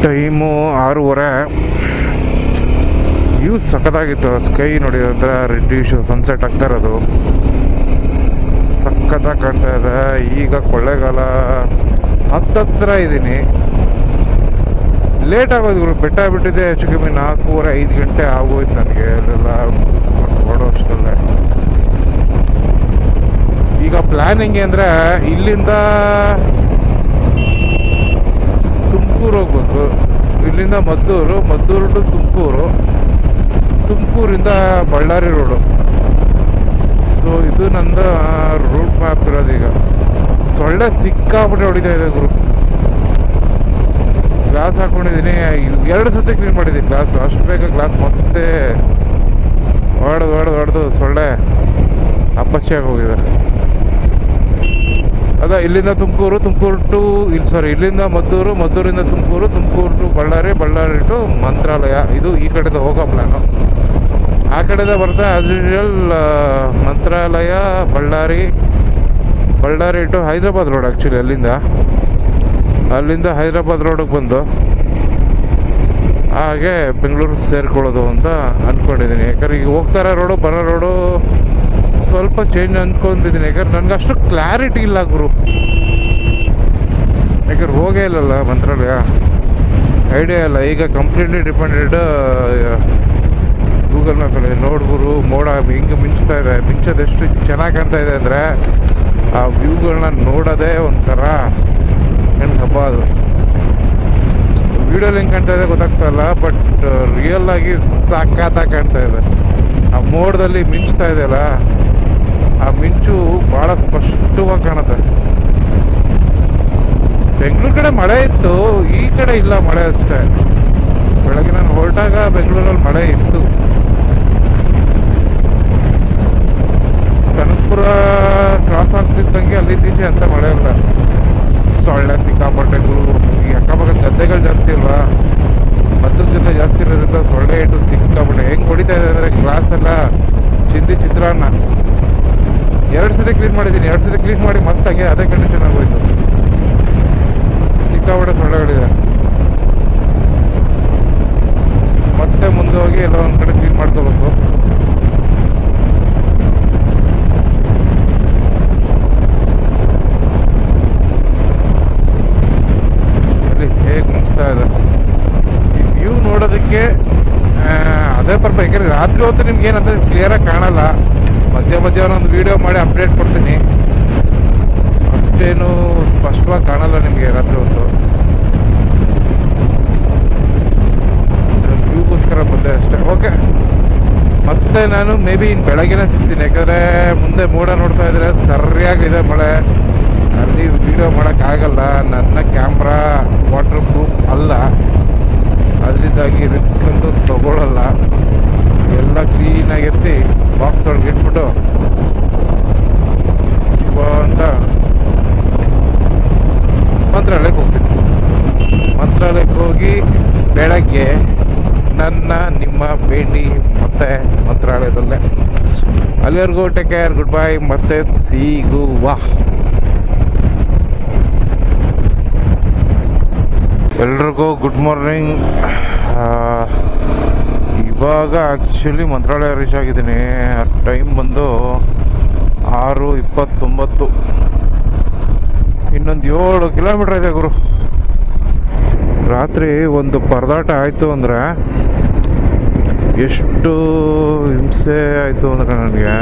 Time 6:30. View ಸಖತ್ತಾಗಿತ್ತು. Sky ನೋಡಿ ಒಂಥರ ರೆಡ್ಡಿಶು sunset ಆಗ್ತಾ ಇರೋದು ಸಖತ್ತಾಗಿ ಕಾಣ್ತಾ ಇದೆ. ಈಗ ಕೊಳ್ಳೇಗಾಲ ಹತ್ತತ್ರ ಇದ್ದೀನಿ. ಲೇಟ್ ಆಗೋದು ಗುರು, ಬೆಟ್ಟ ಬಿಟ್ಟಿದೆ ಹೆಚ್ಚು ಕಮ್ಮಿ 4:30-5 ಗಂಟೆ ಆಗೋಯ್ತು ನನಗೆ ಅಲ್ಲೆಲ್ಲ ಮುಗಿಸ್ಕೊಂಡು ಓಡೋ ಅಷ್ಟರಲ್ಲೇ. ಈಗ ಪ್ಲ್ಯಾನ್ ಹೆಂಗೆ ಅಂದರೆ ಇಲ್ಲಿಂದ ತುಮಕೂರು ಹೋಗ್ಬೇಕು, ಇಲ್ಲಿಂದ ಮದ್ದೂರು, ಮದ್ದೂರು ಟು ತುಮಕೂರು, ತುಮಕೂರಿಂದ ಬಳ್ಳಾರಿ ರೋಡು. ಸೊ ಇದು ನಂದು ರೂಟ್ ಮ್ಯಾಪ್ ಇರೋದು. ಈಗ ಸೊಳ್ಳೆ ಸಿಕ್ಕಾಪಟ್ಟೆ ಹೊಡಿತಾ ಇದೆ ಗುರು. ಗ್ಲಾಸ್ ಹಾಕೊಂಡಿದ್ದೀನಿ, 2 ಸತಿ ಕ್ಲೀನ್ ಮಾಡಿದ್ದೀನಿ ಗ್ಲಾಸ್. ಅಷ್ಟು ಬೇಗ ಗ್ಲಾಸ್ ಮತ್ತೆ ಹೊಡೆದು ಸೊಳ್ಳೆ ಅಪ್ಪಚ್ಚಿಯಾಗಿ ಹೋಗಿದೆ. ಇಲ್ಲಿಂದ ತುಮಕೂರು, ತುಮಕೂರು ಟು ಇಲ್ಲಿಂದ ಮದ್ದೂರು, ಮದ್ದೂರಿಂದ ತುಮಕೂರು, ತುಮಕೂರು ಟು ಬಳ್ಳಾರಿ, ಬಳ್ಳಾರಿ ಟು ಮಂತ್ರಾಲಯ. ಇದು ಈ ಕಡೆದ ಹೋಗೋ ಪ್ಲ್ಯಾನು. ಆ ಕಡೆದ ಬರ್ತಾ as usual Mantralaya, Ballari, Ballari to Hyderabad road. Actually ಅಲ್ಲಿಂದ ಹೈದ್ರಾಬಾದ್ ರೋಡಿಗೆ ಬಂದು ಹಾಗೆ ಬೆಂಗಳೂರು ಸೇರ್ಕೊಳ್ಳೋದು ಅಂತ ಅಂದ್ಕೊಂಡಿದ್ದೀನಿ. ಯಾಕಂದ್ರೆ ಈಗ ಹೋಗ್ತಾರ ರೋಡು ಬರೋ ರೋಡು ಸ್ವಲ್ಪ ಚೇಂಜ್ ಅಂದ್ಕೊಂಡಿದ್ದೀನಿ. ಯಾಕಂದ್ರೆ ನನಗೆ ಅಷ್ಟು ಕ್ಲಾರಿಟಿ ಇಲ್ಲ ಗುರು. ಯಾಕಂದ್ರೆ ಹೋಗೇ ಇಲ್ಲಲ್ಲ ಮಂತ್ರಾಲಯ, ಐಡಿಯಾ ಇಲ್ಲ. ಈಗ ಕಂಪ್ಲೀಟ್ಲಿ ಡಿಪೆಂಡೆಡ್ ಗೂಗಲ್ ಮ್ಯಾಪಲ್ಲಿ. ನೋಡ್ಗುರು ಮೋಡ ಹಿಂಗೆ ಮಿಂಚ್ತಾ ಇದೆ. ಮಿಂಚೋದೆಷ್ಟು ಚೆನ್ನಾಗಿ ಕಾಣ್ತಾ ಇದೆ ಅಂದರೆ ಆ ವ್ಯೂಗಳನ್ನ ನೋಡೋದೇ ಒಂಥರ ಹೆಣ್ಣು ಹಬ್ಬ. ಅದು ವಿಡಿಯೋಲಿ ಹೆಂಗೆ ಕಾಣ್ತಾ ಇದೆ ಗೊತ್ತಾಗ್ತಾಯಿಲ್ಲ, ಬಟ್ ರಿಯಲ್ ಆಗಿ ಸಾಕಾಗಿ ಕಾಣ್ತಾ ಇದೆ. ಆ ಮೋಡದಲ್ಲಿ ಮಿಂಚ್ತಾ ಇದೆಯಲ್ಲ, ಆ ಮಿಂಚು ಭಾಳ ಸ್ಪಷ್ಟವಾಗಿ ಕಾಣುತ್ತೆ. ಬೆಂಗಳೂರು ಕಡೆ ಮಳೆ ಇತ್ತು, ಈ ಕಡೆ ಇಲ್ಲ ಮಳೆ ಅಷ್ಟೇ. ಬೆಳಗ್ಗೆ ನಾನು ಹೊರಟಾಗ ಬೆಂಗಳೂರಲ್ಲಿ ಮಳೆ ಇತ್ತು. ಕನಕಪುರ ಕ್ರಾಸ್ ಆಗ್ತಿದ್ದಂಗೆ ಅಲ್ಲಿದ್ದೀಚೆ ಅಂತ ಮಳೆ ಇಲ್ಲ. ಸೊಳ್ಳೆ ಸಿಕ್ಕಾಪಟ್ಟೆ ಗುರು. ಈ ಅಕ್ಕಪಕ್ಕ ಗದ್ದೆಗಳು ಜಾಸ್ತಿ ಅಲ್ವಾ, ಮದ್ದದ ಜೊತೆ ಜಾಸ್ತಿ ಇರೋದ್ರಿಂದ ಸೊಳ್ಳೆ ಇಟ್ಟು ಸಿಕ್ಕಾಪಟ್ಟೆ ಹೆಂಗೆ ಹೊಡಿತಾ ಇದೆ ಅಂದರೆ ಗ್ಲಾಸ್ ಎಲ್ಲ ಚಿತ್ರಾನ್ನ 2 ಸತಿ ಕ್ಲೀನ್ ಮಾಡಿದ್ದೀನಿ. 2 ಸತಿ ಕ್ಲೀನ್ ಮಾಡಿ ಮತ್ತೆ ಹಂಗೆ ಅದೇ ಕಂಡೀಷನ್ ಆಗೋಯ್ತು. ಸಿಕ್ಕಾಪಟ್ಟೆ ಸೊಳ್ಳೆಗಳಿದೆ. ಮತ್ತೆ ಮುಂದೆ ಹೋಗಿ ಎಲ್ಲ ಒಂದು ಕಡೆ ಕ್ಲೀನ್ ಮಾಡ್ಕೋಬೇಕು. ಹೇಗೆ ಮುಗಿಸ್ತಾ ಇದೆ ಈ ವ್ಯೂ ನೋಡೋದಕ್ಕೆ ಅದೇ ಪರ್ಪ. ಯಾಕಂದ್ರೆ ರಾತ್ರಿ ಹೊತ್ತು ನಿಮ್ಗೆ ಏನಂತ ಕ್ಲಿಯರಾಗಿ ಕಾಣಲ್ಲ. ಮಧ್ಯಾಹ್ನ ಒಂದು ವಿಡಿಯೋ ಮಾಡಿ ಅಪ್ಡೇಟ್ ಕೊಡ್ತೀನಿ. ಅಷ್ಟೇನು ಸ್ಪಷ್ಟವಾಗಿ ಕಾಣಲ್ಲ ನಿಮಗೆ ರಾತ್ರಿ ಹೊತ್ತು. ವ್ಯೂಗೋಸ್ಕರ ಬಂದೆ ಅಷ್ಟೇ. ಓಕೆ, ಮತ್ತೆ ನಾನು ಮೇ ಬಿ ಇನ್ನು ಬೆಳಗ್ಗೆನೇ ಸಿಗ್ತೀನಿ. ಯಾಕಂದರೆ ಮುಂದೆ ಮೋಡ ನೋಡ್ತಾ ಇದ್ರೆ ಸರಿಯಾಗಿದೆ ಮಳೆ. ಅಲ್ಲಿ ವಿಡಿಯೋ ಮಾಡೋಕ್ಕಾಗಲ್ಲ. ನನ್ನ ಕ್ಯಾಮ್ರಾ ವಾಟರ್ ಪ್ರೂಫ್ ಅಲ್ಲ, ಅದರಿಂದಾಗಿ ರಿಸ್ಕ್ ಅಂತೂ ತಗೊಳ್ಳಲ್ಲ. ಎಲ್ಲ ಕ್ಲೀನಾಗಿ ಎತ್ತಿ ಬಾಕ್ಸ್ ಒಳಗೆ ಇಟ್ಬಿಟ್ಟು ಅಂತ ಮಂತ್ರಾಲಯಕ್ಕೆ ಹೋಗ್ತೀನಿ. ಮಂತ್ರಾಲಯಕ್ಕೆ ಹೋಗಿ ಬೆಳಗ್ಗೆ ನಿಮ್ಮ ಭೇಟಿ ಮತ್ತೆ ಮಂತ್ರಾಲಯದಲ್ಲೇ. ಅಲ್ಲಿವರೆಗೂ ಟೇಕ್ ಕೇರ್, ಗುಡ್ ಬೈ, ಮತ್ತೆ ಸಿಗುವ. ಎಲ್ರಿಗೂ ಗುಡ್ ಮಾರ್ನಿಂಗ್. ಇವಾಗ ಆ್ಯಕ್ಚುಲಿ ಮಂತ್ರಾಲಯ ರೀಚ್ ಆಗಿದ್ದೀನಿ. ಟೈಮ್ ಬಂದು 6:29. ಇನ್ನೊಂದು 7 ಕಿಲೋಮೀಟ್ರ್ ಇದೆ ಗುರು. ರಾತ್ರಿ ಒಂದು ಪರದಾಟ ಆಯಿತು ಅಂದರೆ ಎಷ್ಟು ಹಿಂಸೆ ಆಯಿತು ಅಂದರೆ ನನಗೆ.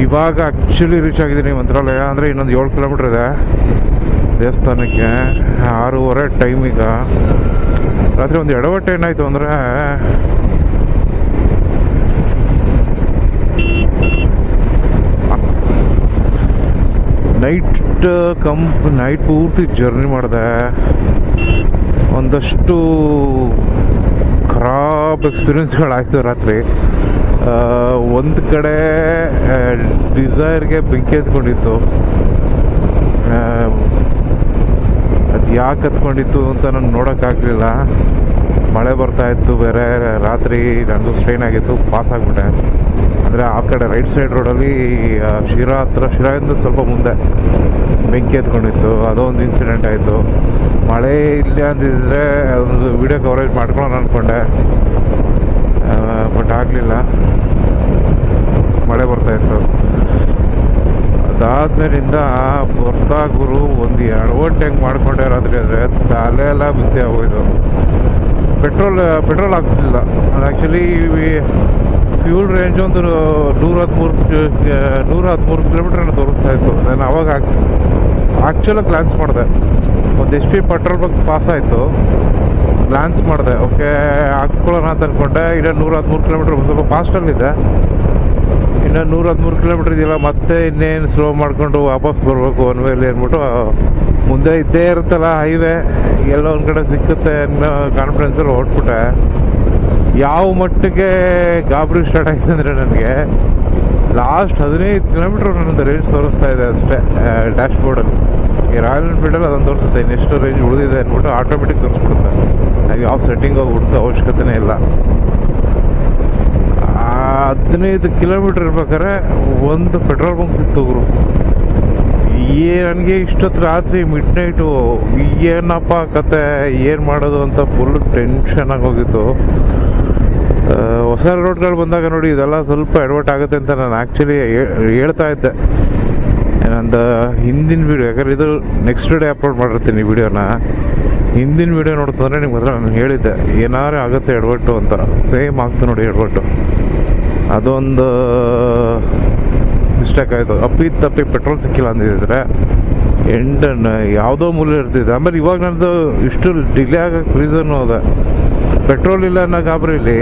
ಇವಾಗ ಆ್ಯಕ್ಚುಲಿ ರೀಚ್ ಆಗಿದ್ದೀನಿ ಮಂತ್ರಾಲಯ. ಅಂದರೆ ಇನ್ನೊಂದು 7 ಕಿಲೋಮೀಟ್ರ್ ಇದೆ ದೇವಸ್ಥಾನಕ್ಕೆ. 6:30 ಟೈಮ್. ಈಗ ರಾತ್ರಿ ಒಂದು ಎಡವಟ್ಟು ಏನಾಯಿತು ಅಂದರೆ ನೈಟ್ ಪೂರ್ತಿ ಜರ್ನಿ ಮಾಡಿದೆ. ಒಂದಷ್ಟು ಖರಾಬ್ ಎಕ್ಸ್ಪೀರಿಯನ್ಸ್ಗಳಾಯ್ತು ರಾತ್ರಿ. ಒಂದು ಕಡೆ ಡಿಸೈರ್ಗೆ ಬೆಂಕಿ ಎತ್ಕೊಂಡಿತ್ತು. ಅದು ಯಾಕೆ ಹತ್ಕೊಂಡಿತ್ತು ಅಂತ ನಾನು ನೋಡೋಕ್ಕಾಗಲಿಲ್ಲ. ಮಳೆ ಬರ್ತಾಯಿತ್ತು ಬೇರೆ. ರಾತ್ರಿ ನನಗೂ ಸ್ಟ್ರೈನ್ ಆಗಿತ್ತು, ಪಾಸ್ ಆಗಿಬಿಟ್ಟೆ. ಅಂದರೆ ಆ ಕಡೆ ರೈಟ್ ಸೈಡ್ ರೋಡಲ್ಲಿ ಶಿರಾಯಿಂದ ಸ್ವಲ್ಪ ಮುಂದೆ ಬೆಂಕಿ ಎತ್ಕೊಂಡಿತ್ತು. ಅದೊಂದು ಇನ್ಸಿಡೆಂಟ್ ಆಯಿತು. ಮಳೆ ಇಲ್ಲ ಅಂದಿದ್ರೆ ಅದೊಂದು ವಿಡಿಯೋ ಕವರೇಜ್ ಮಾಡ್ಕೊಳ್ಳೋಣ ಅಂದ್ಕೊಂಡೆ, ಬಟ್ ಆಗಲಿಲ್ಲ, ಮಳೆ ಬರ್ತಾಯಿತ್ತು. ಅದಾದ್ಮೇಲಿಂದ ಬರ್ತಾ ಗುರು ಒಂದು 2 ಗಂಟೆ ಹೆಂಗೆ ಮಾಡ್ಕೊಂಡೆ ರಾತ್ರಿ ಅಂದರೆ ತಲೆ ಎಲ್ಲ ಬಿಸಿ ಆಗೋಯ್ತು. ಪೆಟ್ರೋಲ್ ಹಾಕ್ಸಿಲ್ಲ. ಅದು ಆ್ಯಕ್ಚುಲಿ ಫ್ಯೂಲ್ ರೇಂಜ್ ಒಂದು 113 ಕಿಲೋಮೀಟ್ರನ್ನ ತೋರಿಸ್ತಾ ಇತ್ತು. ನಾನು ಅವಾಗ ಆ್ಯಕ್ಚುಲಾಗಿ ಗ್ಲಾನ್ಸ್ ಮಾಡಿದೆ, ಒಂದು HP ಪೆಟ್ರೋಲ್ ಬಂಕ್ ಪಾಸ್ ಆಯಿತು, ಗ್ಲಾನ್ಸ್ ಮಾಡಿದೆ. ಓಕೆ ಹಾಕ್ಸ್ಕೊಳ್ಳೋಣ ಅಂತ ಅಂದ್ಕೊಂಡೆ. ಇನ್ನು 113 ಕಿಲೋಮೀಟ್ರ್ ಸ್ವಲ್ಪ ಫಾಸ್ಟಲ್ಲಿದೆ, ಇನ್ನು 113 ಕಿಲೋಮೀಟ್ರ್ ಇದೆಯಲ್ಲ, ಮತ್ತೆ ಇನ್ನೇನು ಸ್ಲೋ ಮಾಡಿಕೊಂಡು ವಾಪಸ್ ಬರಬೇಕು ಒನ್ ವೇಲಿ ಅಂದ್ಬಿಟ್ಟು, ಮುಂದೆ ಇದ್ದೇ ಇರುತ್ತಲ್ಲ ಹೈವೇ, ಎಲ್ಲೋ ಒಂದು ಕಡೆ ಸಿಕ್ಕುತ್ತೆ ಅನ್ನೋ ಕಾನ್ಫಿಡೆನ್ಸಲ್ಲಿ ಹೊರಟ್ಬಿಟ್ಟೆ. ಯಾವ ಮಟ್ಟಿಗೆ ಗಾಬರಿ ಸ್ಟಾರ್ಟ್ ಆಯ್ತು ಅಂದರೆ ನನಗೆ ಲಾಸ್ಟ್ 15 ಕಿಲೋಮೀಟ್ರ್ ನನ್ನದು ರೇಂಜ್ ತೋರಿಸ್ತಾ ಇದೆ ಅಷ್ಟೇ ಡ್ಯಾಶ್ ಬೋರ್ಡಲ್ಲಿ. ಈ ರಾಯಲ್ ಎನ್ಫೀಲ್ಡಲ್ಲಿ ಅದೊಂದು ತೋರಿಸುತ್ತೆ, ಇನ್ನೆಷ್ಟು ರೇಂಜ್ ಉಳಿದಿದೆ ಅಂದ್ಬಿಟ್ಟು ಆಟೋಮೆಟಿಕ್ ತೋರಿಸ್ಬಿಡುತ್ತೆ. ಹಾಗೆ ಯಾವ ಸೆಟ್ಟಿಂಗ್ ಹೋಗಿ ಹುಡುಕೋ ಅವಶ್ಯಕತೆನೇ ಇಲ್ಲ. 15 ಕಿಲೋಮೀಟ್ರ್ ಇರ್ಬೇಕಾದ್ರೆ ಒಂದು ಪೆಟ್ರೋಲ್ ಬಂಕ್ ಸಿಕ್ತು ಗುರು. ನನಗೆ ಇಷ್ಟೊತ್ತು ರಾತ್ರಿ ಮಿಡ್ ನೈಟು ಏನಪ್ಪ ಕತೆ, ಏನು ಮಾಡೋದು ಅಂತ ಫುಲ್ ಟೆನ್ಷನ್ ಆಗೋಗಿತ್ತು. ಹೊಸ ರೋಡ್ಗಳು ಬಂದಾಗ ನೋಡಿ ಇದೆಲ್ಲ ಸ್ವಲ್ಪ ಎಡವಟ್ ಆಗುತ್ತೆ ಅಂತ ನಾನು ಆ್ಯಕ್ಚುಲಿ ಹೇಳ್ತಾ ಇದ್ದೆ ನಂದು ಹಿಂದಿನ ವೀಡಿಯೋ, ಯಾಕಂದರೆ ಇದು ನೆಕ್ಸ್ಟ್ ಡೇ ಅಪ್ಲೋಡ್ ಮಾಡಿರ್ತೀನಿ ಈ ವಿಡಿಯೋನ. ಹಿಂದಿನ ವೀಡಿಯೋ ನೋಡ್ತಂದ್ರೆ ನಿಮ್ಗೆ ಹತ್ರ ನಾನು ಹೇಳಿದ್ದೆ ಏನಾರು ಆಗುತ್ತೆ ಎಡವಟ್ಟು ಅಂತ. ಸೇಮ್ ಆಗ್ತು ನೋಡಿ ಎಡವಟ್ಟು. ಅದೊಂದು ಮಿಸ್ಟೇಕ್ ಆಯಿತು. ತಪ್ಪಿ ಪೆಟ್ರೋಲ್ ಸಿಕ್ಕಿಲ್ಲ ಅಂದಿದ್ರೆ ಎಂಡನ್ನು ಯಾವುದೋ ಮೂಲೆ ಇರ್ತಿದ್ದೆ. ಆಮೇಲೆ ಇವಾಗ ನನ್ನದು ಇಷ್ಟು ಡಿಲೇ ಆಗೋಕ್ಕೆ ರೀಸನ್ನು ಅದ, ಪೆಟ್ರೋಲ್ ಇಲ್ಲ ಅನ್ನೋ ಗಾಬರಿಲಿ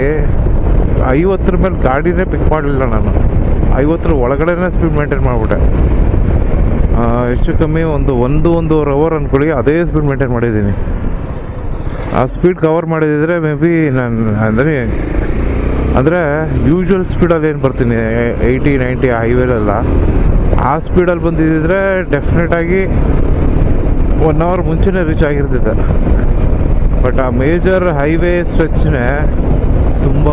50 ಮೇಲೆ ಗಾಡಿನೇ ಪಿಕ್ ಮಾಡಲಿಲ್ಲ ನಾನು. 50 ಒಳಗಡೆನೇ ಸ್ಪೀಡ್ ಮೇಂಟೈನ್ ಮಾಡಿಬಿಟ್ಟೆ. ಹೆಚ್ಚು ಕಮ್ಮಿ ಒಂದೂವರೆ ಅವರ್ ಅಂದ್ಕೊಳ್ಳಿ, ಅದೇ ಸ್ಪೀಡ್ ಮೇಂಟೈನ್ ಮಾಡಿದ್ದೀನಿ. ಆ ಸ್ಪೀಡ್ ಕವರ್ ಮಾಡಿದಿದ್ರೆ ಮೇ ಬಿ ನಾನು ಅಂದರೆ ಯೂಶ್ವಲ್ ಸ್ಪೀಡಲ್ಲಿ ಏನು ಬರ್ತೀನಿ 80-90 ಹೈವೇಲೆಲ್ಲ, ಆ ಸ್ಪೀಡಲ್ಲಿ ಬಂದಿದ್ದರೆ ಡೆಫಿನೆಟಾಗಿ 1 ಅವರ್ ಮುಂಚೆನೇ ರೀಚ್ ಆಗಿರ್ತಿದ್ದೆ. ಬಟ್ ಆ ಮೇಜರ್ ಹೈವೇ ಸ್ಟ್ರೆಚ್ನೇ ತುಂಬ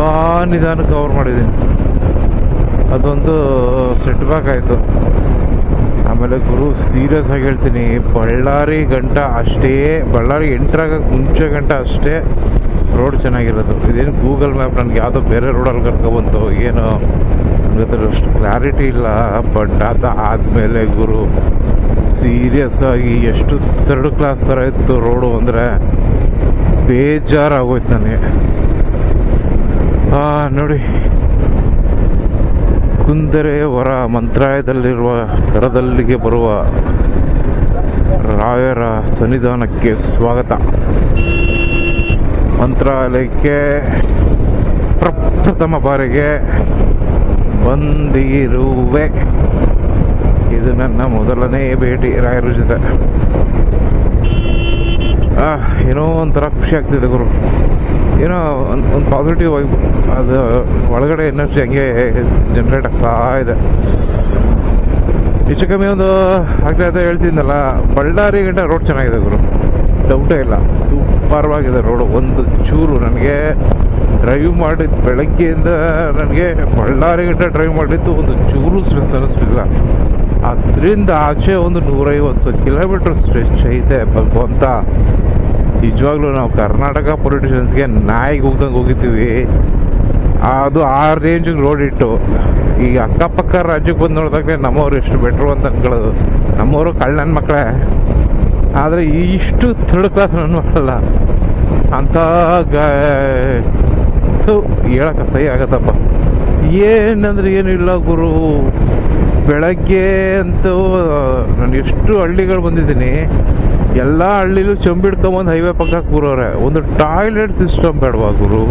ನಿಧಾನಕ್ಕೆ ಕವರ್ ಮಾಡಿದ್ದೀನಿ. ಅದೊಂದು ಸೆಟ್ ಬ್ಯಾಕ್ ಆಯಿತು. ಆಮೇಲೆ ಗುರು ಸೀರಿಯಸ್ ಆಗಿ ಹೇಳ್ತೀನಿ, ಬಳ್ಳಾರಿ ಎಂಟ್ರಾಗಕ್ಕೆ ಮುಂಚೆ ಗಂಟ ಅಷ್ಟೇ ರೋಡ್ ಚೆನ್ನಾಗಿರೋದು. ಇದೇನು ಗೂಗಲ್ ಮ್ಯಾಪ್ ನನಗೆ ಯಾವುದೋ ಬೇರೆ ರೋಡಲ್ಲಿ ಕರ್ಕೊಬಂತು ಏನೋ ನನಗೆ ಅಷ್ಟು ಕ್ಲಾರಿಟಿ ಇಲ್ಲ. ಬಟ್ ಆದಮೇಲೆ ಗುರು ಸೀರಿಯಸ್ ಆಗಿ ಎಷ್ಟು 3rd ಕ್ಲಾಸ್ ಥರ ಇತ್ತು ರೋಡು ಅಂದರೆ ಬೇಜಾರಾಗೋಯ್ತು ನನಗೆ. ನೋಡಿ, ಕುಂದರೆಯವರ ಮಂತ್ರಾಲಯದಲ್ಲಿರುವ ಕರದಲ್ಲಿಗೆ ಬರುವ ರಾಯರ ಸನ್ನಿಧಾನಕ್ಕೆ ಸ್ವಾಗತ. ಮಂತ್ರಾಲಯಕ್ಕೆ ಪ್ರಪ್ರಥಮ ಬಾರಿಗೆ ಬಂದಿರುವೆ. ಇದು ನನ್ನ ಮೊದಲನೇ ಭೇಟಿ ರಾಯರ ಜೊತೆ. ಏನೋ ಒಂಥರ ಖುಷಿ ಆಗ್ತಿದೆ ಗುರು. ಏನೋ ಒಂದು ಪಾಸಿಟಿವ್ ವೈಬ್, ಅದು ಒಳಗಡೆ ಎನರ್ಜಿ ಹಂಗೆ ಜನ್ರೇಟ್ ಆಗ್ತಾ ಇದೆ. ಹೆಚ್ಚು ಕಮ್ಮಿ ಒಂದು ಆಗಲೇ ಅದೇ ಹೇಳ್ತಿದ್ದಲ್ಲ, ಬಳ್ಳಾರಿ ಗಂಟ ರೋಡ್ ಚೆನ್ನಾಗಿದೆ ಗುರು, ಡೌಟೇ ಇಲ್ಲ. ಸೂಪರ್ವಾಗಿದೆ ರೋಡು. ಒಂದು ಚೂರು ನನಗೆ ಡ್ರೈವ್ ಮಾಡಿದ್ದು ಬೆಳಗ್ಗೆಯಿಂದ ನನಗೆ ಬಳ್ಳಾರಿ ಗಂಟ ಡ್ರೈವ್ ಮಾಡಿದ್ದು ಒಂದು ಚೂರು ಸ್ಟ್ರೆಸ್ ಅನ್ನಿಸ್ಲಿಲ್ಲ. ಅದರಿಂದ ಆಚೆ ಒಂದು 150 ಕಿಲೋಮೀಟ್ರ್ ಸ್ಟ್ರೆಚ್ ಐತೆ ಭಗವಂತ. ನಿಜವಾಗ್ಲೂ ನಾವು ಕರ್ನಾಟಕ ಪೊಲಿಟಿಷಿಯನ್ಸ್ಗೆ ನಾಯಿಗೆ ಹೋಗ್ದಂಗೆ ಹೋಗಿದ್ದೀವಿ. ಅದು ಆ ರೇಂಜಿಗೆ ರೋಡ್ ಇಟ್ಟು ಈಗ ಅಕ್ಕಪಕ್ಕ ರಾಜ್ಯಕ್ಕೆ ಬಂದು ನೋಡಿದಾಗಲೇ ನಮ್ಮವ್ರು ಎಷ್ಟು ಬೆಟ್ರು ಅಂತ ಅನ್ಕೊಳ್ಳೋದು. ನಮ್ಮವರು ನನ್ನ ಮಕ್ಕಳೇ, ಆದರೆ ಇಷ್ಟು 3rd ಕ್ಲಾಸ್ ನನ್ನ ಮಕ್ಕಳಲ್ಲ ಅಂತ ಹೇಳಕ್ಕೆ ಸಹಿ ಆಗತ್ತಪ್ಪ. ಏನಂದ್ರೆ ಏನಿಲ್ಲ ಗುರು, ಬೆಳಗ್ಗೆ ಅಂತೂ ನಾನು ಎಷ್ಟು ಹಳ್ಳಿಗಳು ಬಂದಿದ್ದೀನಿ, ಎಲ್ಲ ಹಳ್ಳಿಲೂ ಚಂಬಿಡ್ಕೊಂಬಂದು ಹೈವೇ ಪಕ್ಕಕ್ಕೆ ಕೂರೋರೆ. ಒಂದು ಟಾಯ್ಲೆಟ್ ಸಿಸ್ಟಮ್ ಬೇಡವಾ ಗುರು,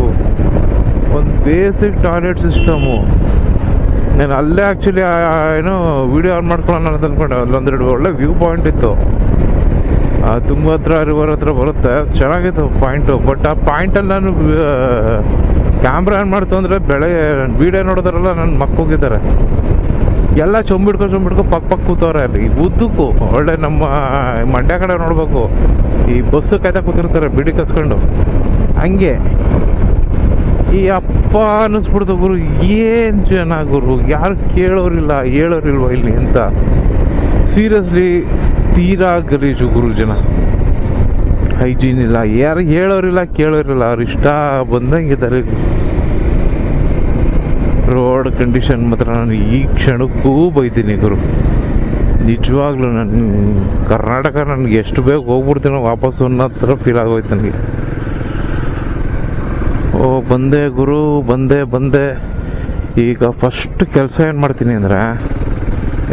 ಒಂದು ಬೇಸಿಕ್ ಟಾಯ್ಲೆಟ್ ಸಿಸ್ಟಮು. ನಾನು ಅಲ್ಲೇ ಆ್ಯಕ್ಚುಲಿ ಏನೋ ವೀಡಿಯೋ ಆನ್ ಮಾಡ್ಕೊಳ್ಳೋಣ ಅಂತ ಅಂದ್ಕೊಂಡೆ. ಅಲ್ಲೊಂದೆರಡು ಒಳ್ಳೆ ವ್ಯೂ ಪಾಯಿಂಟ್ ಇತ್ತು, ತುಂಗಭದ್ರಾ ರಿವರ್ ಹತ್ರ ಬರುತ್ತೆ, ಚೆನ್ನಾಗಿತ್ತು ಪಾಯಿಂಟು. ಬಟ್ ಆ ಪಾಯಿಂಟಲ್ಲಿ ನಾನು ಕ್ಯಾಮ್ರಾ ಆನ್ ಮಾಡ್ತು ಅಂದರೆ ವೀಡಿಯೋ ನೋಡೋದ್ರಲ್ಲ ನನ್ನ ಮಕ್ಕೋಗಿದ್ದಾರೆ. ಎಲ್ಲ ಚೊಂಬಿಡ್ಕೊ ಪಕ್ಕ ಕೂತವ್ರೆ. ಅಲ್ಲಿ ಉದ್ದಕ್ಕೂ ಒಳ್ಳೆ ನಮ್ಮ ಮಂಡ್ಯ ಕಡೆ ನೋಡ್ಬೇಕು, ಈ ಬಸ್ಸು ಕಾಯ್ತಾ ಕೂತಿರ್ತಾರೆ ಬಿಡಿ ಕಸ್ಕೊಂಡು ಹಂಗೆ. ಈ ಅಪ್ಪ ಅನ್ನಿಸ್ಬಿಡ್ತು ಗುರು, ಏನು ಜನ ಗುರು, ಯಾರು ಕೇಳೋರಿಲ್ಲ ಹೇಳೋರಿಲ್ವ ಇಲ್ಲಿ ಅಂತ. ಸೀರಿಯಸ್ಲಿ ತೀರಾ ಗಲೀಜು ಗುರು ಜನ. ಹೈಜೀನ್ ಇಲ್ಲ, ಯಾರು ಹೇಳೋರಿಲ್ಲ ಕೇಳೋರಿಲ್ಲ, ಅವ್ರು ಇಷ್ಟ ಬಂದಂಗಿದ್ದಾರೆ. ರೋಡ್ ಕಂಡೀಷನ್ ಮಾತ್ರ ನಾನು ಈ ಕ್ಷಣಕ್ಕೂ ಬೈತೀನಿ ಗುರು. ನಿಜವಾಗ್ಲೂ ನನ್ನ ಕರ್ನಾಟಕ ನನಗೆ ಎಷ್ಟು ಬೇಗ ಹೋಗ್ಬಿಡ್ತೀನೋ ವಾಪಸ್ಸು ಅನ್ನೋ ಥರ ಫೀಲ್ ಆಗೋಯ್ತು ನನಗೆ. ಓ ಬಂದೆ ಗುರು, ಬಂದೆ. ಈಗ ಫಸ್ಟ್ ಕೆಲಸ ಏನು ಮಾಡ್ತೀನಿ ಅಂದರೆ,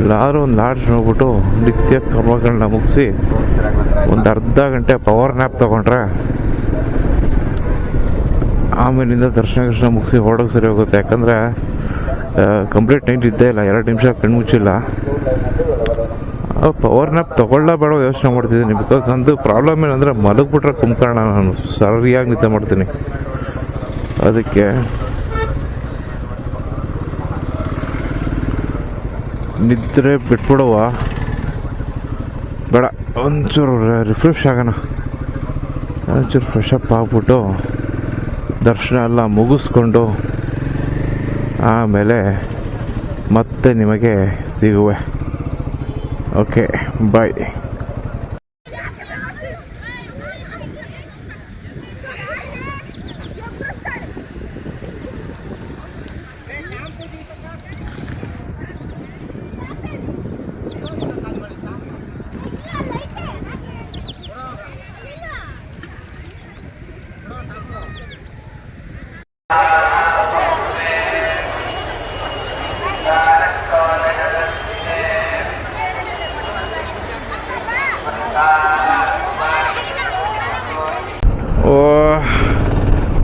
ಎಲ್ಲರೂ ಒಂದು ಲಾಡ್ಜ್ ನೋಡ್ಬಿಟ್ಟು ನಿತ್ಯ ಕರ್ಮಗಳನ್ನ ಮುಗಿಸಿ ಒಂದು ಅರ್ಧ ಗಂಟೆ ಪವರ್ ನ್ಯಾಪ್ ತೊಗೊಂಡ್ರೆ ಆಮೇಲಿಂದ ದರ್ಶನ ಮುಗಿಸಿ ಹೊರಡೋಕೆ ಸರಿ ಹೋಗುತ್ತೆ. ಯಾಕಂದರೆ ಕಂಪ್ಲೀಟ್ ನೈಟ್ ಇದ್ದೇ ಇಲ್ಲ, 2 ನಿಮಿಷ ಕಣ್ಮುಚ್ಚಿಲ್ಲ. ಪವರ್ ನ್ಯಾಪ್ ತೊಗೊಳ್ಳಬೇಡ ಯೋಚನೆ ಮಾಡ್ತಿದ್ದೀನಿ. ಬಿಕಾಸ್ ನಂದು ಪ್ರಾಬ್ಲಮ್ ಏನಂದರೆ ಮಲಗಿಬಿಟ್ರೆ ಕುಂತ್ಕೊಳ್ಳೋಣ, ನಾನು ಸರಿಯಾಗಿ ನಿದ್ದೆ ಮಾಡ್ತೀನಿ. ಅದಕ್ಕೆ ನಿದ್ರೆ ಬಿಟ್ಬಿಡುವ ಬೇಡ, ಒಂಚೂರು ರಿಫ್ರೆಶ್ ಆಗೋಣ. ಒಂಚೂರು ಫ್ರೆಶ್ ಅಪ್ ಆಗ್ಬಿಟ್ಟು ದರ್ಶನ ಎಲ್ಲ ಮುಗಿಸ್ಕೊಂಡು ಆಮೇಲೆ ಮತ್ತೆ ನಿಮಗೆ ಸಿಗುವೆ. ಓಕೆ, ಬಾಯ್.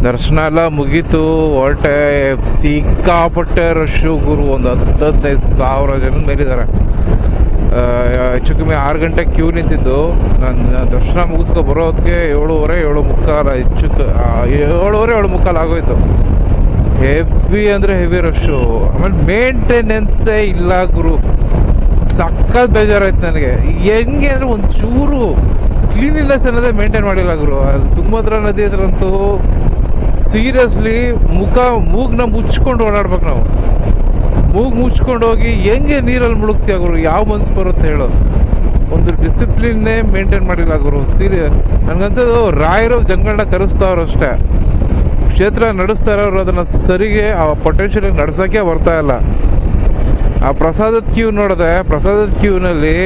ದರ್ಶನ ಎಲ್ಲ ಮುಗೀತು, ಹೊರಟೆ. ಸಿಕ್ಕಾಪಟ್ಟೆ ರಶ್ಶು ಗುರು, ಒಂದು 10-15 ಜನ ಮೇಲಿದ್ದಾರೆ. ಹೆಚ್ಚು ಕಮ್ಮಿ 6 ಗಂಟೆ ಕ್ಯೂ ನಿಂತಿದ್ದು. ನಾನು ದರ್ಶನ ಮುಗಿಸ್ಕೊ ಬರೋದಕ್ಕೆ 7:30 7:45 ಆಗೋಯ್ತು. ಹೆವಿ ಅಂದರೆ ಹೆವಿ ರಶ್ಶು. ಆಮೇಲೆ ಮೇಂಟೆನೆನ್ಸೇ ಇಲ್ಲ ಗುರು, ಸಕ್ಕತ್ ಬೇಜಾರಾಯ್ತು ನನಗೆ. ಹೆಂಗೆ ಅಂದರೆ ಒಂಚೂರು ಕ್ಲೀನಿನೆಸ್ ಅನ್ನೋದೇ ಮೇಂಟೈನ್ ಮಾಡಿಲ್ಲ ಗುರು. ಅದು ತುಂಗಭದ್ರಾ ನದಿ ಹತ್ರಂತೂ ಸೀರಿಯಸ್ಲಿ ಮೂಗನ್ನ ಮುಚ್ಕೊಂಡು ಓಡಾಡ್ಬೇಕು ನಾವು. ಮೂಗು ಮುಚ್ಕೊಂಡು ಹೋಗಿ ಹೆಂಗೆ ನೀರಲ್ಲಿ ಮುಳುಗ್ತೀಯ ಗುರು? ಯಾವ ಮನ್ಸು ಬರುತ್ತೆ ಹೇಳೋ? ಒಂದು ಡಿಸಿಪ್ಲಿನ್ನೇ ಮೇಂಟೈನ್ ಮಾಡಿಲ್ಲ ಗುರು. ನನಗನ್ಸೋದು ರಾಯರು ಜನಗಳನ್ನ ಕರೆಸ್ತಾವ್ರು ಅಷ್ಟೇ, ಕ್ಷೇತ್ರ ನಡೆಸ್ತಾ ಇರೋರು ಅದನ್ನು ಸರಿಗೆ ಆ ಪೊಟೆನ್ಷಿಯಲ್ ನಡ್ಸೋಕ್ಕೆ ಬರ್ತಾ ಇಲ್ಲ. ಆ ಪ್ರಸಾದದ ಕ್ಯೂ ನೋಡಿದೆ, ಪ್ರಸಾದದ ಕ್ಯೂನಲ್ಲಿ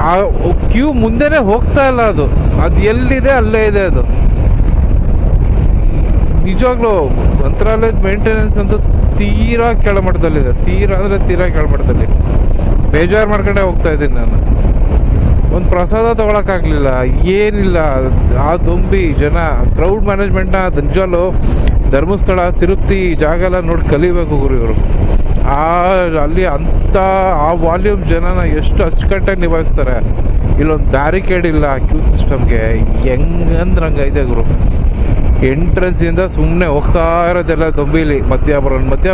ಆ ಕ್ಯೂ ಮುಂದೆನೇ ಹೋಗ್ತಾ ಇಲ್ಲ. ಅದು ಎಲ್ಲಿದೆ ಅಲ್ಲೇ ಇದೆ. ಅದು ನಿಜವಾಗ್ಲೂ ಮಂತ್ರಾಲಯದ ಮೇಂಟೆನೆನ್ಸ್ ಅಂತೂ ತೀರಾ ಕೆಳಮಟ್ಟದಲ್ಲಿದೆ. ತೀರಾ ಕೆಳಮಟ್ಟದಲ್ಲಿ. ಬೇಜಾರು ಮಾಡ್ಕೊಂಡೇ ಹೋಗ್ತಾ ಇದ್ದೀನಿ ನಾನು. ಒಂದು ಪ್ರಸಾದ ತೊಗೊಳಕ್ಕಾಗಲಿಲ್ಲ, ಏನಿಲ್ಲ. ಆ ದೊಂಬಿ ಜನ, ಕ್ರೌಡ್ ಮ್ಯಾನೇಜ್ಮೆಂಟ್ನ ನಿಜವಾಗ್ಲೂ ಧರ್ಮಸ್ಥಳ, ತಿರುಪತಿ ಜಾಗ ಎಲ್ಲ ನೋಡಿ ಕಲಿಬೇಕು ಗುರು ಇವರು. ಅಲ್ಲಿ ಅಂಥ ಆ ವಾಲ್ಯೂಮ್ ಜನನ ಎಷ್ಟು ಅಚ್ಚುಕಟ್ಟಾಗಿ ನಿಭಾಯಿಸ್ತಾರೆ. ಇಲ್ಲೊಂದು ಬ್ಯಾರಿಕೇಡ್ ಇಲ್ಲ ಕ್ಯೂ ಸಿಸ್ಟಮ್ಗೆ. ಹೆಂಗಂದ್ರೆ ಹಂಗೈತೆ ಗುರು. ಎಂಟ್ರೆನ್ಸಿಂದ ಸುಮ್ಮನೆ ಹೋಗ್ತಾ ಇರೋದೆಲ್ಲ ದೊಂಬಿಲಿ. ಮಧ್ಯ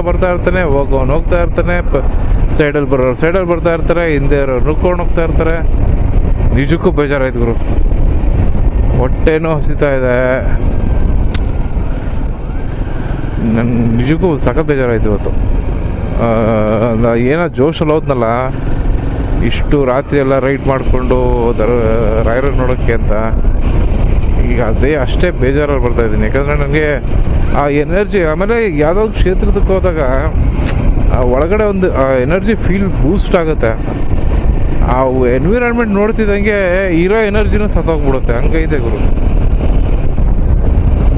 ಬರ್ತಾ ಇರ್ತಾನೆ, ಹೋಗೋನು ಹೋಗ್ತಾ ಇರ್ತಾನೆ, ಸೈಡಲ್ಲಿ ಬರ್ತಾ ಇರ್ತಾರೆ, ಹಿಂದೆ ನುಕ್ಕೊಂಡು ಹೋಗ್ತಾ ಇರ್ತಾರೆ. ನಿಜಕ್ಕೂ ಬೇಜಾರಾಯ್ತು ಗುರು. ಹೊಟ್ಟೆನೂ ಹಸಿತಾ ಇದೆ. ನನ್ಗೆ ನಿಜಕ್ಕೂ ಸಖತ್ ಬೇಜಾರಾಯ್ತು ಇವತ್ತು. ಏನೋ ಜೋಶಲ್ಲಿ ಹೋದ್ನಲ್ಲ, ಇಷ್ಟು ರಾತ್ರಿ ಎಲ್ಲ ರೈಡ್ ಮಾಡಿಕೊಂಡು ರಾಯರ ನೋಡೋಕ್ಕೆ ಅಂತ. ಈಗ ಅಷ್ಟೇ ಬೇಜಾರಲ್ಲಿ ಬರ್ತಾ ಇದ್ದೀನಿ. ಯಾಕಂದರೆ ನನಗೆ ಆ ಎನರ್ಜಿ, ಆಮೇಲೆ ಯಾವುದೋ ಕ್ಷೇತ್ರದಕ್ಕೆ ಹೋದಾಗ ಒಳಗಡೆ ಒಂದು ಎನರ್ಜಿ ಫೀಲ್ ಬೂಸ್ಟ್ ಆಗುತ್ತೆ. ಆ ಎನ್ವಿರಾನ್ಮೆಂಟ್ ನೋಡ್ತಿದ್ದಂಗೆ ಇರೋ ಎನರ್ಜಿನೂ ಸತ್ತೋಗ್ಬಿಡುತ್ತೆ. ಹಂಗೈತೆ ಗುರು.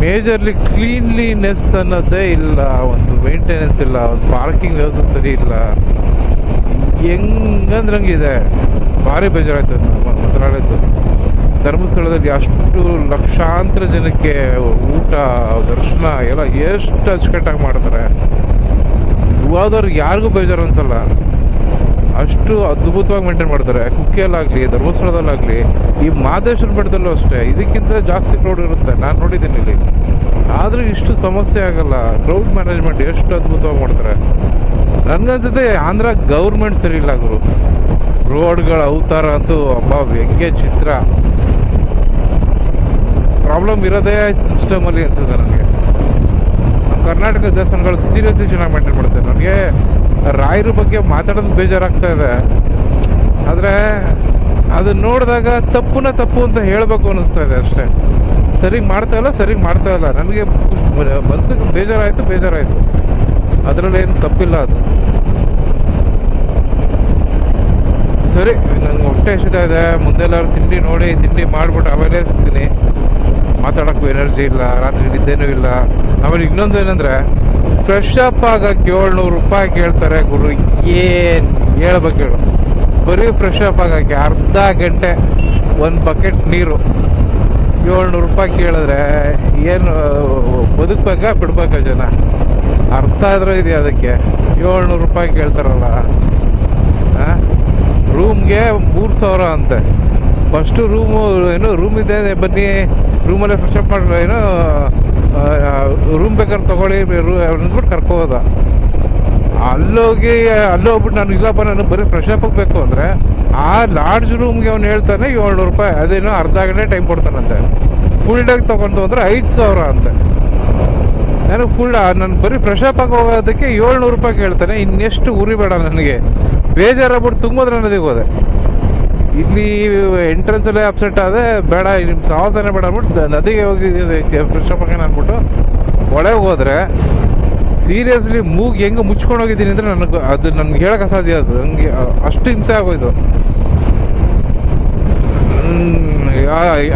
ಮೇಜರ್ಲಿ ಕ್ಲೀನ್ಲಿನೆಸ್ ಅನ್ನೋದೇ ಇಲ್ಲ, ಒಂದು ಮೇಂಟೆನೆನ್ಸ್ ಇಲ್ಲ, ಒಂದು ಪಾರ್ಕಿಂಗ್ ವ್ಯವಸ್ಥೆ ಸರಿ ಇಲ್ಲ. ಹೆಂಗಂದ್ರೆ ಹಂಗಿದೆ. ಭಾರಿ ಬೇಜಾರಾಯ್ತು ಮಂತ್ರಾಲಯದ್ದು. ಧರ್ಮಸ್ಥಳದಲ್ಲಿ ಅಷ್ಟು ಲಕ್ಷಾಂತರ ಜನಕ್ಕೆ ಊಟ, ದರ್ಶನ ಎಲ್ಲ ಎಷ್ಟು ಅಚ್ಚುಕಟ್ಟಾಗಿ ಮಾಡ್ತಾರೆ. ಹೋದವ್ರಿಗೆ ಯಾರಿಗೂ ಬೇಜಾರು ಅನ್ಸಲ್ಲ, ಅಷ್ಟು ಅದ್ಭುತವಾಗಿ ಮೇಂಟೈನ್ ಮಾಡ್ತಾರೆ. ಕುಕ್ಕಿಯಲ್ಲಾಗಲಿ, ಧರ್ಮಸ್ಥಳದಲ್ಲಾಗಲಿ, ಈ ಮಹದೇಶ್ವರ ಬೆಟ್ಟದಲ್ಲೂ ಅಷ್ಟೇ. ಇದಕ್ಕಿಂತ ಜಾಸ್ತಿ ಕ್ರೌಡ್ ಇರುತ್ತೆ, ನಾನು ನೋಡಿದ್ದೀನಿ ಇಲ್ಲಿ. ಆದರೂ ಇಷ್ಟು ಸಮಸ್ಯೆ ಆಗಲ್ಲ. ಕ್ರೌಡ್ ಮ್ಯಾನೇಜ್ಮೆಂಟ್ ಎಷ್ಟು ಅದ್ಭುತವಾಗಿ ಮಾಡ್ತಾರೆ. ನನಗನ್ಸುತ್ತೆ ಆಂಧ್ರ ಗೌರ್ಮೆಂಟ್ ಸರಿ ಇಲ್ಲ ಗುರು. ರೋಡ್ಗಳ ಅವತಾರ ಅಂತೂ ಅಬ್ಬಾ ಹೆಂಗೆ ಚಿತ್ರ. ಪ್ರಾಬ್ಲಮ್ ಇರೋದೇ ಸಿಸ್ಟಮಲ್ಲಿ ಅನ್ಸುತ್ತೆ ನನಗೆ. ಕರ್ನಾಟಕ ದೇವಸ್ಥಾನಗಳು ಸೀರಿಯಸ್ಲಿ ಚೆನ್ನಾಗಿ ಮೇಂಟೈನ್ ಮಾಡ್ತಾರೆ. ನನಗೆ ರಾಯರ ಬಗ್ಗೆ ಮಾತಾಡೋದು ಬೇಜಾರಾಗ್ತಾ ಇದೆ. ಆದರೆ ಅದು ನೋಡಿದಾಗ ತಪ್ಪು ಅಂತ ಹೇಳಬೇಕು ಅನ್ನಿಸ್ತಾ ಇದೆ ಅಷ್ಟೇ. ಸರಿಗೆ ಮಾಡ್ತಾ ಇಲ್ಲ ನನಗೆ ಮನ್ಸಿಗೆ ಬೇಜಾರಾಯಿತು. ಅದರಲ್ಲಿ ಏನು ತಪ್ಪಿಲ್ಲ ಅದು. ಸರಿ, ನಂಗೆ ಹೊಟ್ಟೆ ಹಸಿತಾ ಇದೆ. ಮುಂದೆ ಎಲ್ಲರೂ ತಿಂಡಿ ಮಾಡಿಬಿಟ್ಟು ಆಮೇಲೆ ಸಿಗ್ತೀನಿ. ಮಾತಾಡೋಕ್ಕೂ ಎನರ್ಜಿ ಇಲ್ಲ, ರಾತ್ರಿ ನಿದ್ದೆನೂ ಇಲ್ಲ. ಆಮೇಲೆ ಇನ್ನೊಂದು ಏನಂದರೆ, ಫ್ರೆಶ್ ಅಪ್ ಆಗಕ್ಕೆ 700 ರೂಪಾಯಿ ಕೇಳ್ತಾರೆ ಗುರು. ಏನು ಹೇಳ್ಬೇಕು ಹೇಳು? ಬರೀ ಫ್ರೆಶ್ ಅಪ್ ಆಗಕ್ಕೆ ಅರ್ಧ ಗಂಟೆ ಒಂದು ಬಕೆಟ್ ನೀರು 700 ರೂಪಾಯಿ ಕೇಳಿದ್ರೆ ಏನು ಬದುಕಬೇಕಾ ಬಿಡ್ಬೇಕಾ ಜನ? ಅರ್ಥ ಆದರೂ ಇದೆಯಾ ಅದಕ್ಕೆ? 700 ರೂಪಾಯಿ ಕೇಳ್ತಾರಲ್ಲ. ರೂಮ್ಗೆ 3000 ಅಂತೆ. ಫಸ್ಟು ರೂಮ್ ಇದೆ, ಬನ್ನಿ ರೂಮಲ್ಲೇ ಫ್ರೆಶ್ ಅಪ್ ಮಾಡ್ರಿ, ರೂಮ್ ಬೇಕಾದ್ರೆ ತಗೊಳ್ಳಿ ಅಂದ್ಬಿಟ್ಟು ಕರ್ಕೋದ. ಅಲ್ಲೋಗ್ಬಿಟ್ಟು ನಾನು ಇಲ್ಲಪ್ಪ, ನಾನು ಬರೀ ಫ್ರೆಶ್ ಅಪ್ ಬೇಕು ಅಂದರೆ ಆ ಲಾಡ್ಜ್ ರೂಮ್ಗೆ ಅವ್ನು ಹೇಳ್ತಾನೆ 700 ರೂಪಾಯಿ. ಅದೇನೋ ಅರ್ಧ ಗಂಟೆ ಟೈಮ್ ಕೊಡ್ತಾನಂತೆ. ಫುಲ್ ಡೇಗೆ ತೊಗೊಂಡು ಹೋದ್ರೆ 5000 ಅಂತೆ. ನಾನು ಬರೀ ಫ್ರೆಶ್ ಅಪ್ ಆಗಿ ಹೋಗೋದಕ್ಕೆ 700 ರೂಪಾಯಿ ಕೇಳ್ತಾನೆ. ಇನ್ನೆಷ್ಟು ಉರಿಬೇಡ ನನಗೆ, ಬೇಜಾರಾಗ್ಬಿಟ್ಟು ತುಂಬೋದ್ರೆ ನದಿಗೆ ಹೋದೆ. ಇಲ್ಲಿ ಎಂಟ್ರೆನ್ಸಲ್ಲೇ ಅಪ್ಸೆಟ್ ಆದೆ. ಬೇಡ, ನಿಮ್ಮ ಸಾಹಸನೇ ಬೇಡ ಅಂದ್ಬಿಟ್ಟು ನದಿಗೆ ಹೋಗಿ ಫ್ರೆಶ್ ಅಪ್ ಆಗಿ ಅಂದ್ಬಿಟ್ಟು ಒಳಗೆ ಹೋದರೆ ಸೀರಿಯಸ್ಲಿ ಮೂಗು ಹೆಂಗೆ ಮುಚ್ಕೊಂಡು ಹೋಗಿದ್ದೀನಿ ಅಂದರೆ ನನ್ಗೆ ಹೇಳಕ್ಕೆ ಅಸಾಧ್ಯ. ಅದು ನನಗೆ ಅಷ್ಟು ಹಿಂಸೆ ಆಗೋಯ್ತು.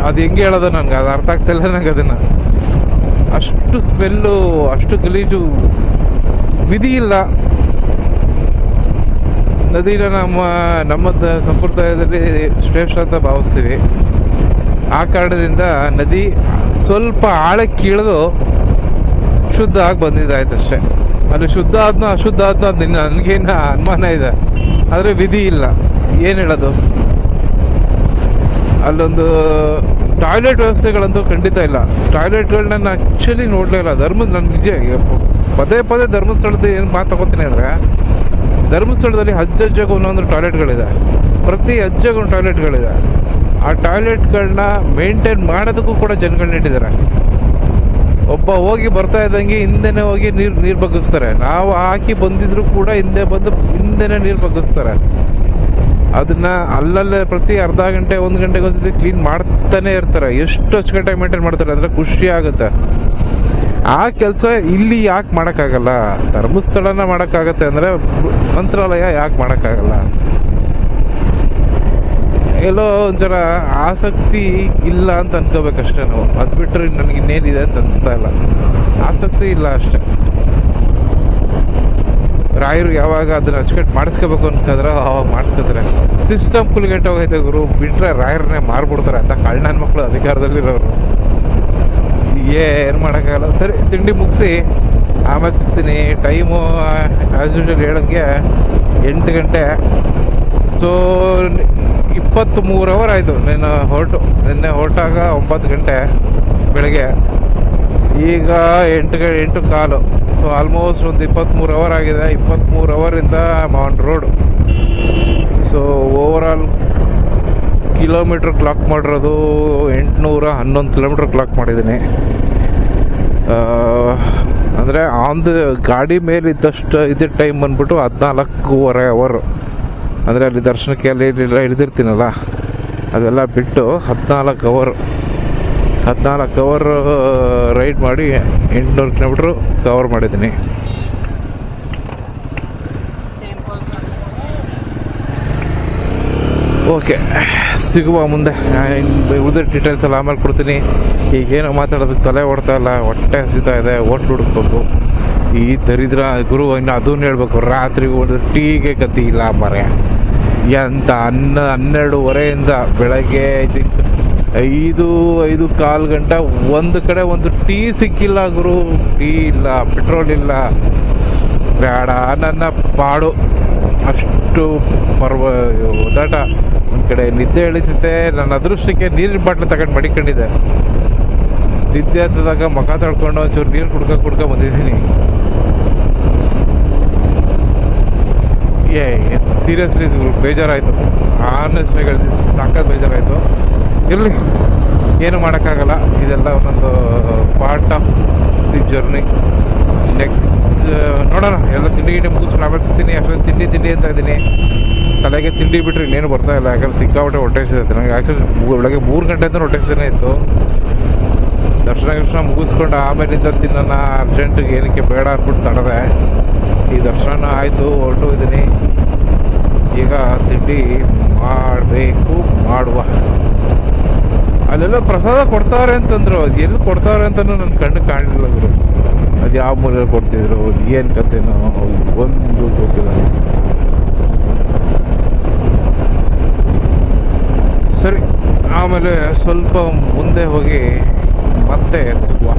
ಅದು ಹೆಂಗೆ ಹೇಳೋದು ನನಗೆ ಅದು ಅರ್ಥ ಆಗ್ತಾಯಿಲ್ಲ ನನಗೆ. ಅದನ್ನು ಅಷ್ಟು ಸ್ಮೆಲ್ಲು, ಅಷ್ಟು ಗಲೀಜು, ವಿಧಿ ಇಲ್ಲ. ನದಿನ ನಮ್ಮ ಸಂಪ್ರದಾಯದಲ್ಲಿ ಶ್ರೇಷ್ಠ ಅಂತ ಭಾವಿಸ್ತೀವಿ. ಆ ಕಾರಣದಿಂದ ನದಿ ಸ್ವಲ್ಪ ಆಳಕ್ಕೆ ಕೀಳಿದು ಶುದ್ಧ ಆಗಿ ಬಂದಿದ್ದಾಯ್ತಷ್ಟೇ. ಅಲ್ಲಿ ಶುದ್ಧ ಆದ್ನೋ ಅಶುದ್ಧ ಆದ್ನೋ ಅದು ನನಗೇನು ಅನುಮಾನ ಇದೆ, ಆದರೆ ವಿಧಿ ಇಲ್ಲ. ಏನು ಹೇಳೋದು? ಅಲ್ಲೊಂದು ಟಾಯ್ಲೆಟ್ ವ್ಯವಸ್ಥೆಗಳಂತೂ ಖಂಡಿತ ಇಲ್ಲ. ಟಾಯ್ಲೆಟ್ಗಳನ್ನ ನಾನು ಆ್ಯಕ್ಚುಲಿ ನೋಡಲೇ ಇಲ್ಲ. ನನ್ನ ನಿಜ ಪದೇ ಧರ್ಮಸ್ಥಳದ ಏನು ಮಾತು ತಗೋತೀನಿ ಅಂದರೆ, ಧರ್ಮಸ್ಥಳದಲ್ಲಿ ಹಜ್ಜಗೆ ಒಂದೊಂದು ಟಾಯ್ಲೆಟ್ಗಳಿದೆ. ಪ್ರತಿ ಹಜ್ಜಗೆ ಒಂದು ಟಾಯ್ಲೆಟ್ಗಳಿದೆ. ಆ ಟಾಯ್ಲೆಟ್ಗಳನ್ನ ಮೇಂಟೈನ್ ಮಾಡೋದಕ್ಕೂ ಕೂಡ ಜನಗಳನ್ನ ಇಟ್ಟಿದ್ದಾರೆ. ಒಬ್ಬ ಹೋಗಿ ಬರ್ತಾ ಇದ್ದಂಗೆ ಹಿಂದೆನೇ ಹೋಗಿ ನೀರು ಬಗ್ಗಿಸ್ತಾರೆ. ನಾವು ಹಾಕಿ ಬಂದಿದ್ರು ಕೂಡ ಹಿಂದೆನೇ ನೀರು ಬಗ್ಗಿಸ್ತಾರೆ. ಅದನ್ನ ಅಲ್ಲಲ್ಲೇ ಪ್ರತಿ ಅರ್ಧ ಗಂಟೆ 1 ಗಂಟೆಗೆ ಒಂದ್ಸತಿ ಕ್ಲೀನ್ ಮಾಡ್ತಾನೆ ಇರ್ತಾರೆ. ಎಷ್ಟು ಅಚ್ಚುಕಟ್ಟಾಗಿ ಮೇಂಟೈನ್ ಮಾಡ್ತಾರೆ ಅಂದರೆ ಖುಷಿ ಆಗುತ್ತೆ. ಆ ಕೆಲಸ ಇಲ್ಲಿ ಯಾಕೆ ಮಾಡೋಕ್ಕಾಗಲ್ಲ? ಧರ್ಮಸ್ಥಳನ ಮಾಡೋಕ್ಕಾಗತ್ತೆ ಅಂದರೆ ಮಂತ್ರಾಲಯ ಯಾಕೆ ಮಾಡೋಕ್ಕಾಗಲ್ಲ? ಎಲ್ಲೋ ಒಂಥರ ಆಸಕ್ತಿ ಇಲ್ಲ ಅಂತ ಅನ್ಕೋಬೇಕಷ್ಟೇ ನಾವು. ಅದು ಬಿಟ್ಟರೆ ನನಗೆ ಇನ್ನೇನಿದೆ ಅಂತ ಅನಿಸ್ತಾ ಇಲ್ಲ. ಆಸಕ್ತಿ ಇಲ್ಲ ಅಷ್ಟೆ. ರಾಯರು ಯಾವಾಗ ಅದನ್ನ ಅಚ್ಚುಕಟ್ಟು ಮಾಡಿಸ್ಕೋಬೇಕು ಅನ್ಕೋದ್ರೆ ಅವಾಗ ಮಾಡಿಸ್ಕೋತಾರೆ. ಸಿಸ್ಟಮ್ ಕುಲ್ಗೆಟ್ ಹೋಗೈತೆ ಗುರು. ಬಿಟ್ಟರೆ ರಾಯರನ್ನೇ ಮಾರ್ಬಿಡ್ತಾರೆ ಅಂತ ಕಳ್ಳನ ಮಕ್ಕಳು ಅಧಿಕಾರದಲ್ಲಿರೋರು. ಏನು ಮಾಡೋಕ್ಕಾಗಲ್ಲ. ಸರಿ, ತಿಂಡಿ ಮುಗಿಸಿ ಆಮೇಲೆ ಸಿಗ್ತೀನಿ. ಟೈಮು ಆ್ಯಸ್ ಯೂಶುವಲ್ ಹೇಳೋಂಗೆ 8 ಗಂಟೆ. ಸೊ 23 ಅವರ್ ಆಯಿತು ನಿನ್ನೆ ಹೊರಟಾಗ 9 ಗಂಟೆ ಬೆಳಗ್ಗೆ. ಈಗ 8:15. ಸೊ ಆಲ್ಮೋಸ್ಟ್ ಒಂದು 23 ಅವರ್ ಆಗಿದೆ. 23 ಅವರಿಂದ on road. So overall kilometre clock ಮಾಡಿರೋದು 811 ಕಿಲೋಮೀಟ್ರ್ ಕ್ಲಾಕ್ ಮಾಡಿದ್ದೀನಿ. ಅಂದರೆ ಗಾಡಿ ಮೇಲೆ ಇದ್ದ ಟೈಮ್ ಬಂದ್ಬಿಟ್ಟು 14.5 ಅವರ್. ಅಂದರೆ ಅಲ್ಲಿ ದರ್ಶನಕ್ಕೆ ಅಲ್ಲಿ ಹಿಡಿದಿರ್ತೀನಲ್ಲ, ಅದೆಲ್ಲ ಬಿಟ್ಟು 14 ಅವರ್ ರೈಡ್ ಮಾಡಿ 800 ಕಿಲೋಮೀಟ್ರು ಕವರ್ ಮಾಡಿದ್ದೀನಿ. ಓಕೆ, ಸಿಗುವ ಮುಂದೆ. ಉಳಿದ ಡೀಟೇಲ್ಸ್ ಎಲ್ಲ ಆಮೇಲೆ ಕೊಡ್ತೀನಿ. ಈಗೇನೋ ಮಾತಾಡೋದಕ್ಕೆ ತಲೆ ಓಡ್ತಾ ಇಲ್ಲ, ಹೊಟ್ಟೆ ಹಸಿತಾ ಇದೆ, ಹೋಟ್ಲು ಹುಡುಕ್ಬೇಕು. ಈ ದರಿದ್ರ ಗುರು ಇನ್ನು ಅದನ್ನು ಹೇಳ್ಬೇಕು. ರಾತ್ರಿ ಹೋದ್ರೆ ಟೀಗೆ ಗತಿ ಇಲ್ಲ ಮರೆ. ಎಂತ 12:30 ಬೆಳಗ್ಗೆ 5-5:15 ಗಂಟೆ ಒಂದು ಕಡೆ ಒಂದು ಟೀ ಸಿಕ್ಕಿಲ್ಲ ಗುರು. ಟೀ ಇಲ್ಲ, ಪೆಟ್ರೋಲ್ ಇಲ್ಲ. ಬೇಡ ನನ್ನ ಪಾಡು. ಅಷ್ಟು ಓದಾಟ. ಒಂದು ಕಡೆ ನಿದ್ದೆ ಎಳಿತೈತೆ. ನನ್ನ ಅದೃಷ್ಟಕ್ಕೆ ನೀರಿನ ಬಾಟ್ಲು ತಗೊಂಡು ಮಡಿಕೊಂಡಿದ್ದೆ. ನಿದ್ದೆ ಹತ್ತದಾಗ ಮುಖ ತೊಳ್ಕೊಂಡು ಒಂಚೂರು ನೀರು ಕುಡ್ಕ ಬಂದಿದ್ದೀನಿ. ಸೀರಿಯಸ್ಲಿ ಬೇಜಾರಾಯಿತು. ಆನೆಸ್ಟ್ಲಿ ಹೇಳ್ತೀನಿ, ಸಾಕಾಗಿ ಬೇಜಾರಾಯಿತು. ಇರಲಿ, ಏನು ಮಾಡೋಕ್ಕಾಗಲ್ಲ, ಇದೆಲ್ಲ ಒಂದೊಂದು part of the journey. Next ನೋಡೋಣ, ಎಲ್ಲ ತಿಂಡಿ ಗಿಂಡಿ ಮುಗಿಸ್ಕೊಂಡು ಆಮೇಲೆ ಸಿಗ್ತೀನಿ. ಅಷ್ಟೊಂದು ತಿಂಡಿ ಅಂತ ಇದ್ದೀನಿ, ತಲೆಗೆ ತಿಂಡಿ ಬಿಟ್ಟರೆ ಇನ್ನೇನು ಬರ್ತಾ ಇಲ್ಲ. ಯಾಕಂದ್ರೆ ಸಿಕ್ಕಾಬಿಟ್ಟೆ ಹೊಟ್ಟೆ ಹಸಿದೈತೆ ನನಗೆ. ಆ್ಯಕ್ಚುಲಿ ಬೆಳಗ್ಗೆ 3 ಗಂಟೆಯಿಂದ ಹೊಟ್ಟೆ ಹಸಿದೇ ಇತ್ತು. ದರ್ಶನ ಮುಗಿಸ್ಕೊಂಡು ಆಮೇಲಿಂದ ತಿನ್ನೋಣ ಅರ್ಜೆಂಟಿಗೆ, ಏನಕ್ಕೆ ಬೇಡ ಅಂದ್ಬಿಟ್ಟು ತಡದೆ. ಈ ದರ್ಶನ ಆಯಿತು, ಹೊರಟು ಇದ್ದೀನಿ. ಈಗ ತಿಂಡಿ ಮಾಡುವ. ಅಲ್ಲೆಲ್ಲ ಪ್ರಸಾದ ಕೊಡ್ತಾವ್ರೆ ಅಂತಂದ್ರು, ಅದು ಎಲ್ಲಿ ಕೊಡ್ತಾವ್ರೆ ಅಂತಲೂ ನನ್ನ ಕಣ್ಣು ಕಾಣಲಿಲ್ಲ ಗುರು. ಅದು ಯಾವ ಮೂಲೆಯಲ್ಲಿ ಕೊಡ್ತಿದ್ರು, ಏನು ಕಥೆನೋ ಒಂದು ಗೊತ್ತಿಲ್ಲ. ಸರಿ, ಆಮೇಲೆ ಸ್ವಲ್ಪ ಮುಂದೆ ಹೋಗಿ ಮತ್ತೆ ಸಿಗುವ.